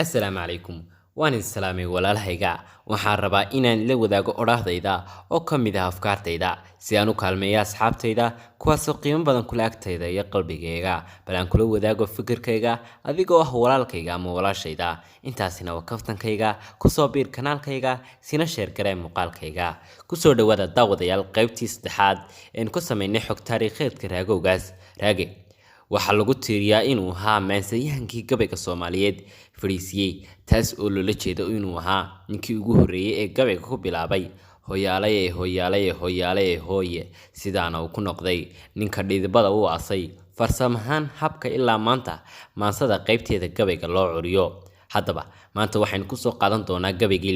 Assalaamu calaykum. Waan idin salaamay walaalahayga. Waxaan rabaa inaan la wadaago odhaahdayda oo ka mid ah afkaartayda si aan u kaalmeeyo asxaabtayda kuwaasoo qiimo badan kula agtayda iyo qalbigayga. Bal aan kula wadaago fikirkayga adigoo ah walaalkayga ama walaashayda. Intaasina waa kaftankayga. Ku soo biir kanaalkayga sina share garee muuqaalkayga. Ku soo dhawaada daawadayaal qaybtii saddexaad ee ku sameynay xog taariikheedka raagowgaas. Raage waxaa lagu tiiriyaa inuu ahaa maansayahankii gabayga Soomaaliyeed fariisiyay taas oo loola jeedo inuu ahaa ninkii ugu horreeyay ee gabayga ku bilaabay hooyaalay hooye sidaana uu ku noqday ninka dhidibada u aasay farsamahan habka ilaa maanta maansada qaybteeda gabayga loo curiyo. Haddaba maanta waxaan ku soo qaadan doonaa gabaygii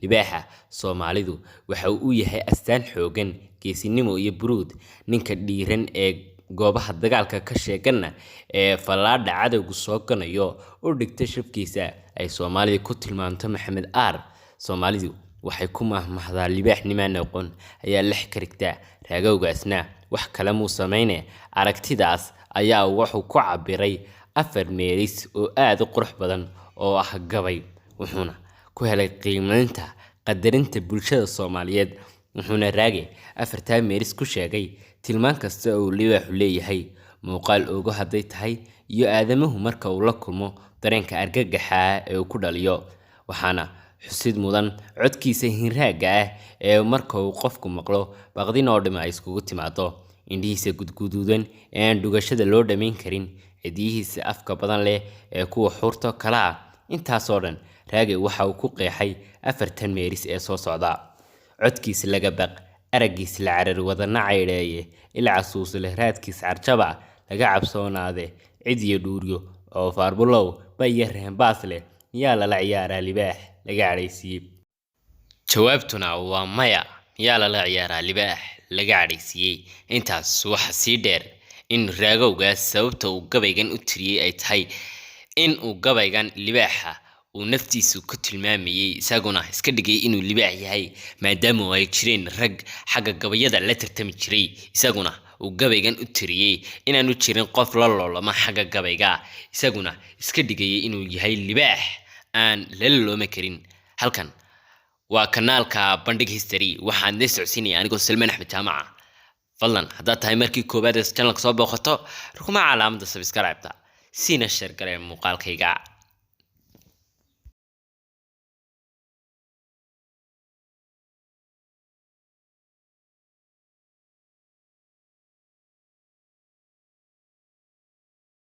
libaaxa Soomaalidu waxa uu yahay astaan xoogan geesinimo iyo buruud ninka dhiiran ee goobaha dagaalka ka sheegana ee falaadha cadowgu soo ganayo oo dhigta shafkiisa ay Soomaalidu ku tilmaanto Maxamed Aar. Soomaalidu waxay ku mahmahdaa libaaxnimo noqon ayaa la xirigtaa raagowgaasna wax kale muu sameeyay aragtidaas ayaa wuxuu ku cabiray afar meelis oo aad u qurux badan oo ah gabay wuxuuna ku helay qiimeynta qadarinta bulshada Soomaaliyeed wuxuuna Raage afarta meelis ku sheegay tilmaan kasta oo libaaxu leeyahay muuqaal ugu haday tahay iyo aadamuhu marka uu la kulmo dareenka argagaxa ee uu ku dhaliyo waxaana xusid mudan codkiisa hinraaga ah ee marka uu qofku maqlo baqdin oo dhima iskugu timaado indhihiisa gudguduudan ee aan dhugashada loo dhameyn karin cidihiisa afka badan leh ee kuwa xurto kala intaas oo dhan Raage waxa uu ku qeexay afartan meelis ee soo socda codkiisa laga baq aragiis la carar wadana cayreeye ila casuus leh raadkiis carjaba laga cabsoonaade cid iyo dhuuriyo oo faarbulow bayareen baas leh yaa la ciyaaraa libaax laga cadhaysiiyay. Jawaabtuna waa maya yaa la ciyaaraa libaax laga cadhaysiiyay. Intaas waxa sii dheer in raagowgaas sababta uu gabaygan u tiriyay ay tahay in uu gabaygan libaaxa uu naftiisu ku tilmaamayay isaguna iska dhigay inuu libaax yahay maadaama ay jireen rag xagga gabayada la tartami jiray isaguna uu gabaygan u tiriyay inaanu jirin qof la loolama xagga gabayga isaguna iska dhigay inuu yahay libaax aan la loolama karin. Halkan waa kanaalka Bandhig History waxaan la socodsiinay anigoo Salmaan Axmed Jaamaca. fadlan haddaad tahay markii koobaad ee channelka soo booqato rukuma calaamadda subscribe-ta sina share garee muuqaalkayga.